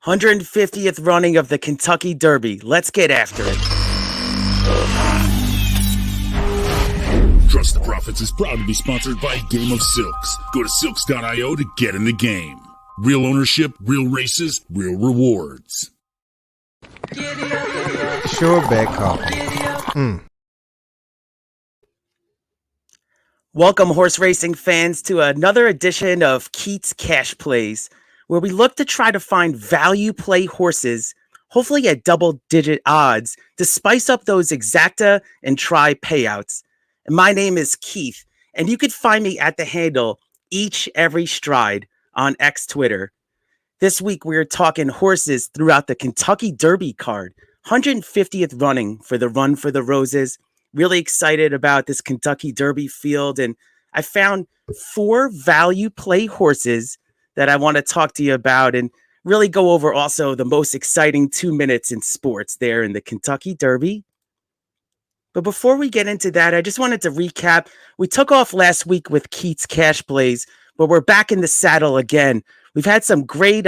150th running of the Kentucky Derby. Let's get after it. Trust the Profits is proud to be sponsored by Game of Silks. Go to silks.io to get in the game. Real ownership, real races, real rewards. Sure bad coffee. Welcome, horse racing fans, to another edition of Keats Cash Plays, where we look to try to find value play horses, hopefully at double-digit odds, to spice up those exacta and try payouts. And my name is Keith, and you can find me at the handle Each Every Stride on X Twitter. This week, we're talking horses throughout the Kentucky Derby card, 150th running for the Run for the Roses. Really excited about this Kentucky Derby field, and I found 4 value play horses that I want to talk to you about and really go over also the most exciting 2 minutes in sports there in the Kentucky Derby. But before we get into that, I just wanted to recap. We took off last week with Keats Cash Plays, but we're back in the saddle again. We've had some great,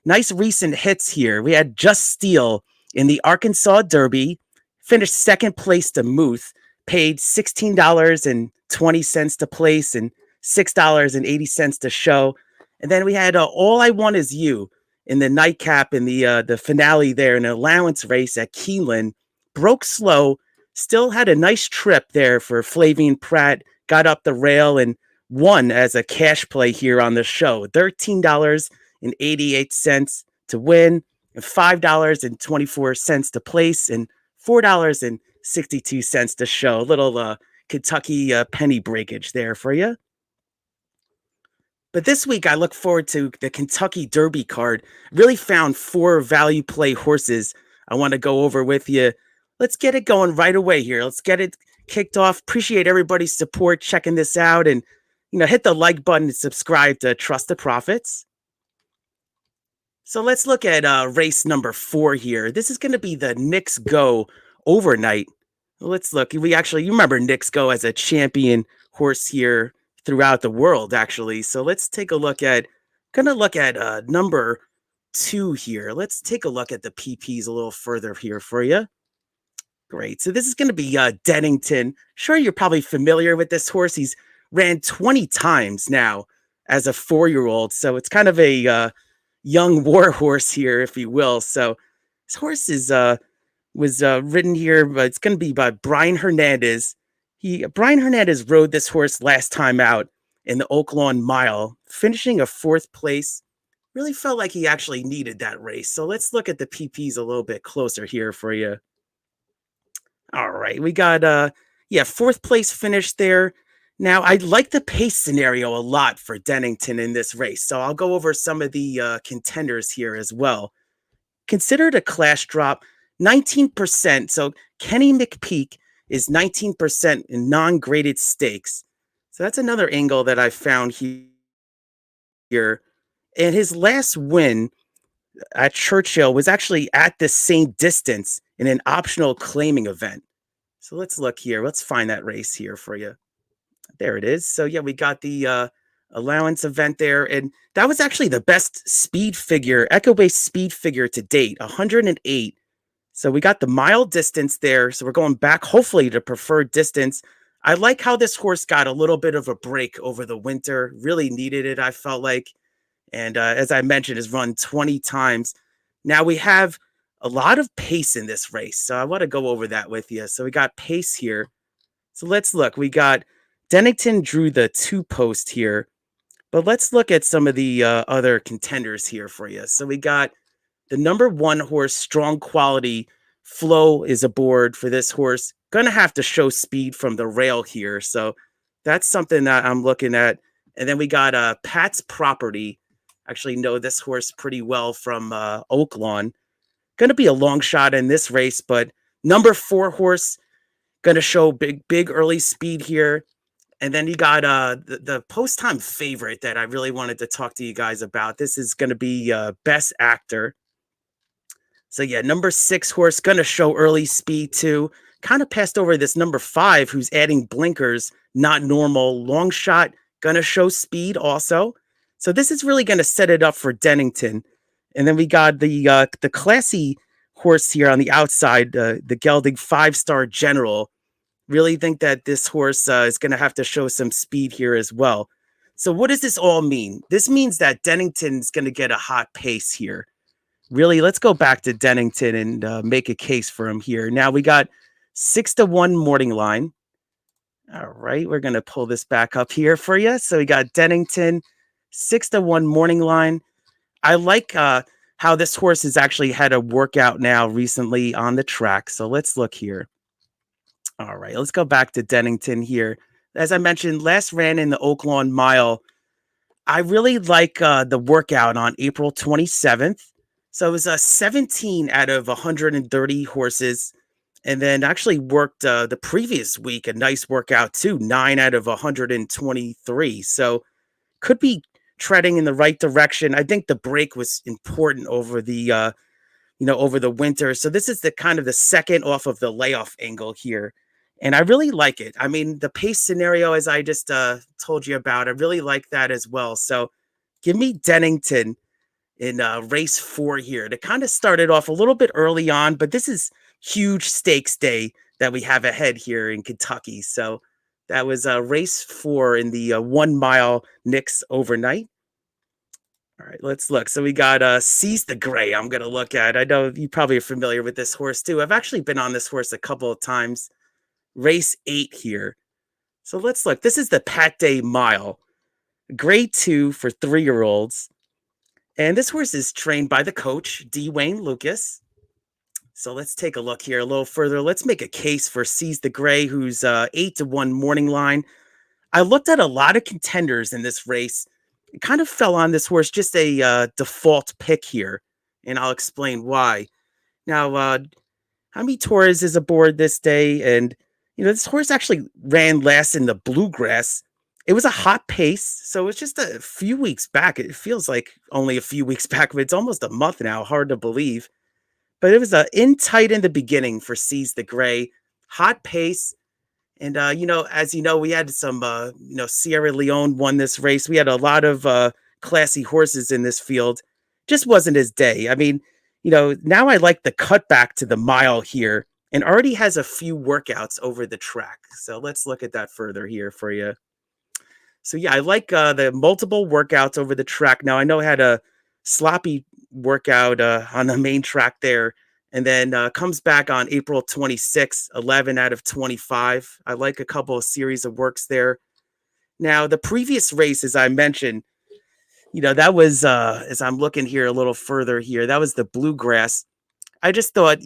nice recent hits here. We had Just Steel in the Arkansas Derby, finished second place to Muth, paid $16.20 to place and $6.80 to show. And then we had All I Want Is You in the nightcap in the finale there, an allowance race at Keeneland. Broke slow, still had a nice trip there for Flavien Prat, got up the rail and won as a cash play here on the show. $13.88 to win, and $5.24 to place, and $4.62 to show. A little Kentucky penny breakage there for you. But this week, I look forward to the Kentucky Derby card. Really found 4 value play horses I want to go over with you. Let's get it going right away here. Let's get it kicked off. Appreciate everybody's support checking this out, and hit the like button and subscribe to Trust the Profits. So let's look at race number 4 here. This is going to be the Nix Go overnight. Let's look. You remember Nix Go as a champion horse here throughout the world, actually. So let's take a look at, number 2 here. Let's take a look at the PPs a little further here for you. Great. So this is going to be Dennington. Sure, you're probably familiar with this horse. He's ran 20 times now as a 4-year-old. So it's kind of a young war horse here, if you will. So this horse was ridden here, but it's going to be by Brian Hernandez. Brian Hernandez rode this horse last time out in the Oaklawn Mile, finishing a 4th place. Really felt like he actually needed that race. So let's look at the PPs a little bit closer here for you. All right, we got 4th place finish there. Now, I like the pace scenario a lot for Dennington in this race, so I'll go over some of the contenders here as well. Considered a class drop, 19%. So Kenny McPeak is 19% in non-graded stakes. So that's another angle that I found here. And his last win at Churchill was actually at the same distance in an optional claiming event. So let's look here. Let's find that race here for you. There it is. So, we got the allowance event there. And that was actually the best speed figure, echo-based speed figure to date, 108. So we got the mile distance there. So we're going back, hopefully, to preferred distance. I like how this horse got a little bit of a break over the winter. Really needed it, I felt like. And as I mentioned, has run 20 times. Now we have a lot of pace in this race. So I want to go over that with you. So we got pace here. So let's look. We got Dennington drew the 2 post here, but let's look at some of the other contenders here for you. So we got the number 1 horse, Strong Quality. Flo is aboard for this horse. Going to have to show speed from the rail here. So that's something that I'm looking at. And then we got Pat's Property. Actually know this horse pretty well from Oaklawn. Going to be a long shot in this race, but number 4 horse, going to show big early speed here. And then you got the post-time favorite that I really wanted to talk to you guys about. This is going to be Best Actor. So, number 6 horse, going to show early speed too. Kind of passed over this number 5, who's adding blinkers, Not Normal. Long shot, going to show speed also. So this is really going to set it up for Dennington. And then we got the classy horse here on the outside, the gelding 5-star General. Really think that this horse is going to have to show some speed here as well. So what does this all mean? This means that Dennington's going to get a hot pace here. Really, let's go back to Dennington and make a case for him here. Now we got 6-1 morning line. All right, we're going to pull this back up here for you. So we got Dennington, 6-1 morning line. I like how this horse has actually had a workout now recently on the track. So let's look here. All right, let's go back to Dennington here. As I mentioned, last ran in the Oaklawn Mile. I really like the workout on April 27th. So it was a 17 out of 130 horses. And then actually worked the previous week, a nice workout too, 9 out of 123. So could be treading in the right direction. I think the break was important over the over the winter. So this is the kind of the second off of the layoff angle here. And I really like it. I mean, the pace scenario, as I just told you about, I really like that as well. So give me Dennington in race 4 here to kind of start it off a little bit early on. But this is huge stakes day that we have ahead here in Kentucky. So that was race 4 in the 1 mile Nix overnight. All right, let's look. So we got Seize the Gray I'm going to look at. I know you probably are familiar with this horse too. I've actually been on this horse a couple of times. Race 8 here. So let's look. This is the Pat Day Mile. Grade 2 for 3-year-olds. And this horse is trained by the coach, D. Wayne Lucas. So let's take a look here a little further. Let's make a case for Seize the Gray, who's 8-1 morning line. I looked at a lot of contenders in this race. It kind of fell on this horse, just a default pick here. And I'll explain why. Now, Jaime Torres is aboard this day, and this horse actually ran last in the Bluegrass. It was a hot pace, so it's just a few weeks back. It feels like only a few weeks back, but it's almost a month now. Hard to believe. But it was in tight in the beginning for Seize the Gray. Hot pace. And, as you know, we had some, Sierra Leone won this race. We had a lot of classy horses in this field. Just wasn't his day. I mean, now I like the cutback to the mile here and already has a few workouts over the track. So let's look at that further here for you. So, yeah, I like the multiple workouts over the track. Now, I know I had a sloppy workout on the main track there, and then comes back on April 26th, 11 out of 25. I like a couple of series of works there. Now, the previous race, as I mentioned, that was, as I'm looking here a little further here, that was the Bluegrass. I just thought,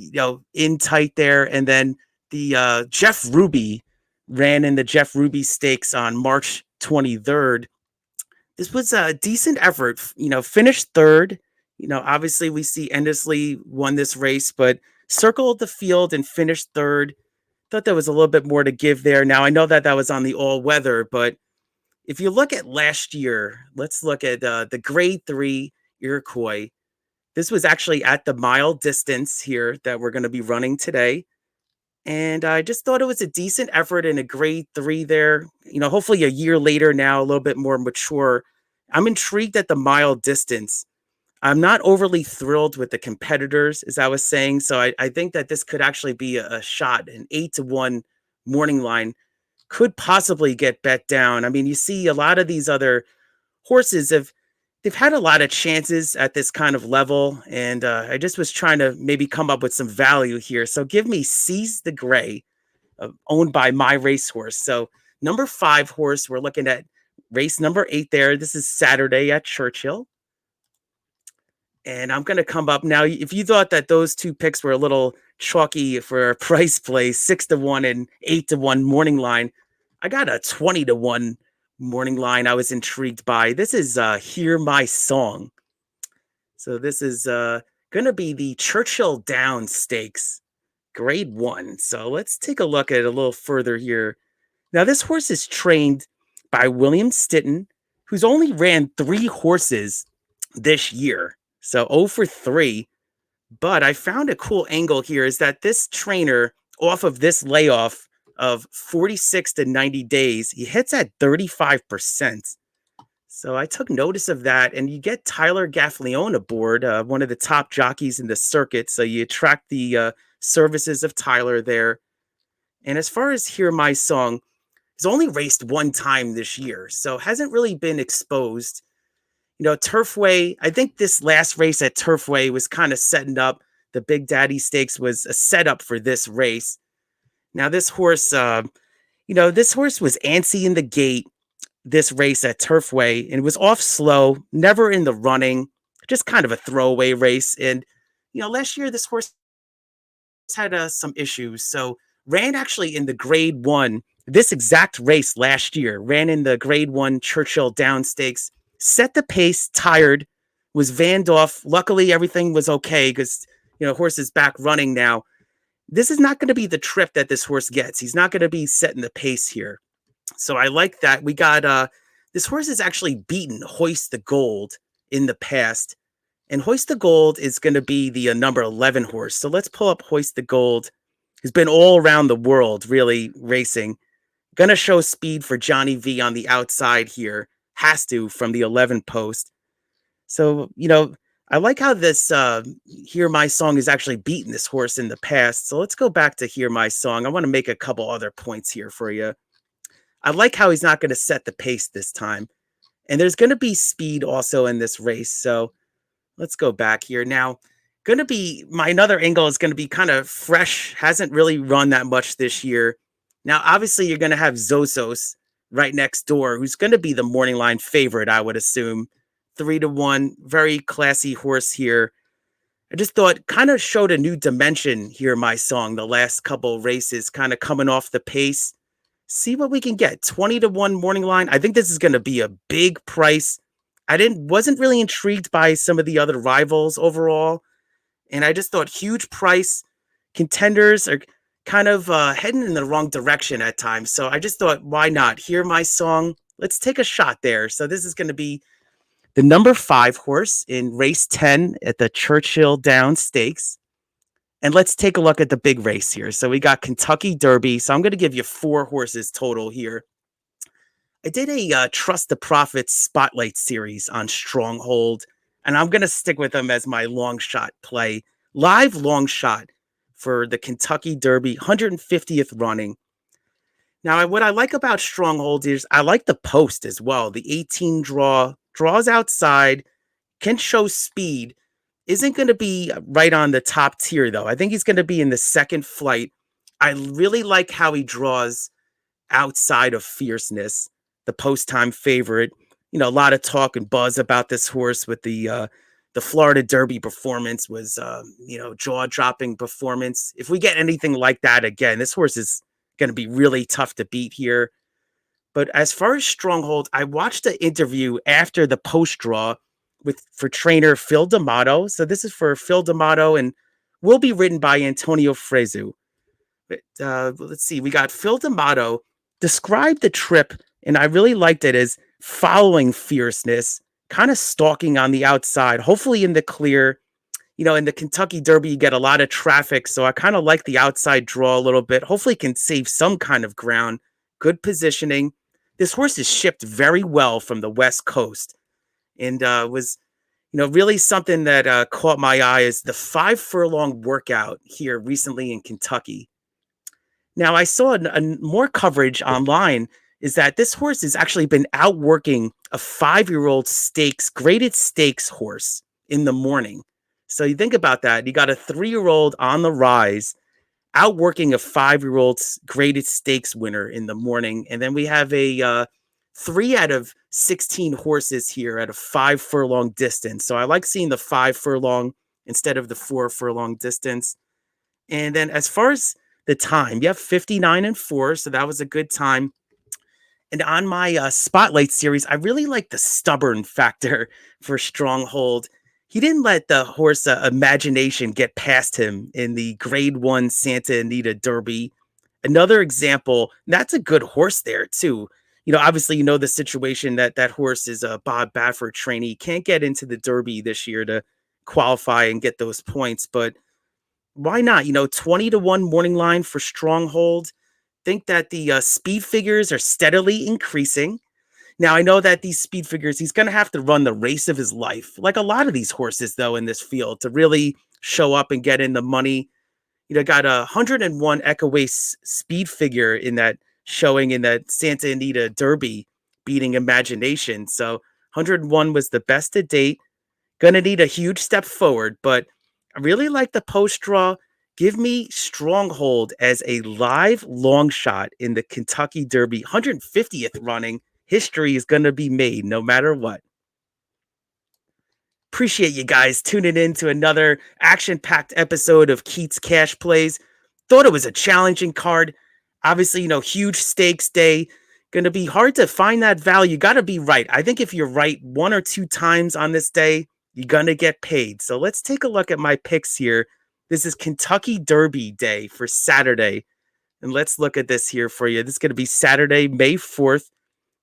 in tight there. And then the Jeff Ruby ran in the Jeff Ruby Stakes on March 23rd. This was a decent effort, finished third. Obviously we see Endlessly won this race, but circled the field and finished third. Thought there was a little bit more to give there. Now I know that was on the all weather, but if you look at last year, let's look at the grade 3 Iroquois. This was actually at the mile distance here that we're going to be running today. And I just thought it was a decent effort in a grade 3 there. Hopefully a year later now, a little bit more mature. I'm intrigued at the mile distance. I'm not overly thrilled with the competitors, as I was saying. So I think that this could actually be a shot. An 8-1 morning line could possibly get bet down. I mean, you see a lot of these other horses they've had a lot of chances at this kind of level. And I just was trying to maybe come up with some value here. So give me Seize the Gray, owned by My Racehorse. So number 5 horse, we're looking at race number 8 there. This is Saturday at Churchill. And I'm going to come up now. If you thought that those two picks were a little chalky for a price play, 6-1 and 8-1 morning line, I got a 20-1 morning line I was intrigued by. This is Hear My Song. So this is going to be the Churchill Down Stakes, grade 1. So let's take a look at it a little further here. Now, this horse is trained by William Stitton, who's only ran 3 horses this year. So 0 for 3. But I found a cool angle here is that this trainer, off of this layoff of 46 to 90 days, he hits at 35%. So I took notice of that, and you get Tyler Gaffalione aboard, one of the top jockeys in the circuit. So you attract the services of Tyler there. And as far as Hear My Song, he's only raced one time this year, so hasn't really been exposed. Turfway, I think this last race at Turfway was kind of setting up. The Big Daddy Stakes was a setup for this race. Now, this horse was antsy in the gate this race at Turfway and was off slow, never in the running, just kind of a throwaway race. And, last year this horse had some issues. So ran actually in the grade one, this exact race last year, ran in the grade one Churchill Down Stakes, set the pace, tired, was vanned off. Luckily, everything was okay because, horse is back running now. This is not going to be the trip that this horse gets. He's not going to be setting the pace here. So I like that. We got this horse has actually beaten Hoist the Gold in the past. And Hoist the Gold is going to be the number 11 horse. So let's pull up Hoist the Gold, who's been all around the world really racing. Going to show speed for Johnny V on the outside here. Has to from the 11 post. So, I like how this Hear My Song has actually beaten this horse in the past. So let's go back to Hear My Song. I want to make a couple other points here for you. I like how he's not going to set the pace this time. And there's going to be speed also in this race. So let's go back here. Now, my another angle is going to be kind of fresh. Hasn't really run that much this year. Now, obviously, you're going to have Zozos right next door, who's going to be the morning line favorite, I would assume. 3-1, very classy horse here. I just thought kind of showed a new dimension Hear My Song the last couple races, kind of coming off the pace. See what we can get. 20-1 morning line. I think this is going to be a big price. Wasn't really intrigued by some of the other rivals overall. And I just thought huge price. Contenders are kind of heading in the wrong direction at times. So I just thought, why not? Hear My Song. Let's take a shot there. So this is going to be the number 5 horse in race 10 at the Churchill Down Stakes. And let's take a look at the big race here. So we got Kentucky Derby. So I'm going to give you 4 horses total here. I did a Trust the Profits Spotlight series on Stronghold, and I'm going to stick with them as my long shot play. Live long shot for the Kentucky Derby, 150th running. Now, what I like about Stronghold is I like the post as well. The 18 draws outside, can show speed. Isn't going to be right on the top tier, though. I think he's going to be in the second flight. I really like how he draws outside of fierceness, the post-time favorite. A lot of talk and buzz about this horse with the Florida Derby performance was, jaw-dropping performance. If we get anything like that again, this horse is going to be really tough to beat here. But as far as Stronghold, I watched an interview after the post-draw for trainer Phil D'Amato. So this is for Phil D'Amato and will be written by Antonio Frezu. But let's see. We got Phil D'Amato described the trip, and I really liked it as following fierceness, kind of stalking on the outside, hopefully in the clear. In the Kentucky Derby, you get a lot of traffic, so I kind of like the outside draw a little bit. Hopefully can save some kind of ground. Good positioning. This horse is shipped very well from the West Coast. And was, really something that caught my eye is the 5 furlong workout here recently in Kentucky. Now, I saw more coverage online is that this horse has actually been outworking a 5-year-old graded stakes horse in the morning. So you think about that. You got a 3-year-old on the rise outworking a 5-year-old graded stakes winner in the morning. And then we have a 3 out of 16 horses here at a 5 furlong distance. So I like seeing the 5 furlong instead of the 4 furlong distance. And then as far as the time, you have 59-4. So that was a good time. And on my Spotlight series, I really like the stubborn factor for Stronghold. He didn't let the horse Imagination get past him in the grade 1 Santa Anita Derby. Another example, that's a good horse there too. Obviously, the situation that horse is a Bob Baffert trainee. Can't get into the Derby this year to qualify and get those points, but why not? 20-1 morning line for Stronghold. Think that the speed figures are steadily increasing. Now, I know that these speed figures, he's going to have to run the race of his life, like a lot of these horses, though, in this field to really show up and get in the money. Got a 101 Echo Waste speed figure in that showing in that Santa Anita Derby beating Imagination. So 101 was the best to date. Gonna need a huge step forward, but I really like the post draw. Give me Stronghold as a live long shot in the Kentucky Derby, 150th running. History is gonna be made no matter what. Appreciate you guys tuning in to another action-packed episode of Keats Cash Plays. Thought it was a challenging card. Obviously, huge stakes day. Gonna be hard to find that value. You gotta be right. I think if you're right 1 or 2 times on this day, you're gonna get paid. So let's take a look at my picks here. This is Kentucky Derby Day for Saturday. And let's look at this here for you. This is gonna be Saturday, May 4th.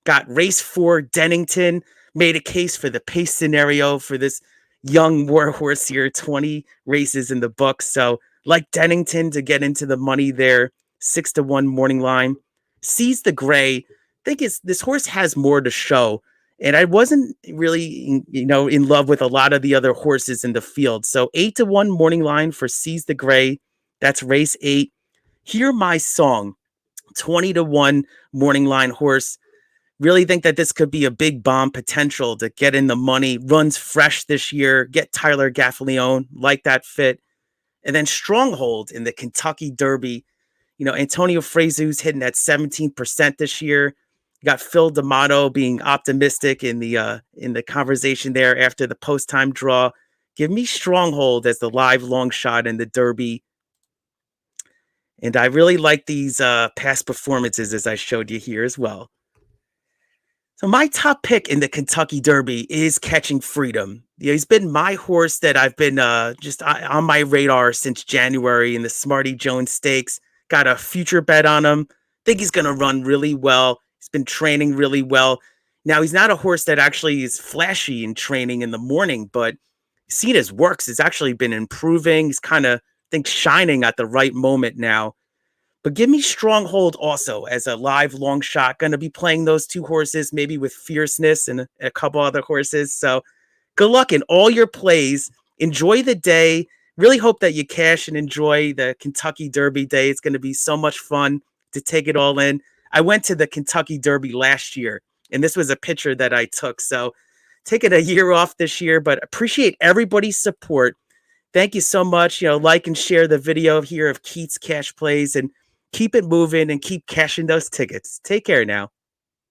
Got race 4, Dennington. Made a case for the pace scenario for this young war horse here. 20 races in the book. So like Dennington to get into the money there. 6-1 morning line. Seize the Gray. I think this horse has more to show. And I wasn't really, in love with a lot of the other horses in the field. So 8-1 morning line for Seize the Gray. That's race 8. Hear My Song. 20-1 morning line horse. Really think that this could be a big bomb potential to get in the money. Runs fresh this year. Get Tyler Gaffalione. Like that fit. And then Stronghold in the Kentucky Derby. Antonio Frezu's hitting at 17% this year. You got Phil D'Amato being optimistic in the conversation there after the post-time draw. Give me Stronghold as the live long shot in the Derby. And I really like these past performances as I showed you here as well. So my top pick in the Kentucky Derby is Catching Freedom. He's been my horse that I've been just on my radar since January in the Smarty Jones Stakes. Got a future bet on him. Think he's going to run really well. He's been training really well. Now, he's not a horse that actually is flashy in training in the morning, but seen his works. It's actually been improving. He's kind of, shining at the right moment now. But give me Stronghold also as a live long shot. Going to be playing those 2 horses, maybe with Fierceness and a couple other horses. So good luck in all your plays. Enjoy the day. Really hope that you cash and enjoy the Kentucky Derby day. It's going to be so much fun to take it all in. I went to the Kentucky Derby last year, and this was a picture that I took. So taking a year off this year, but appreciate everybody's support. Thank you so much. Like and share the video here of Keats Cash Plays and keep it moving and keep cashing those tickets. Take care now.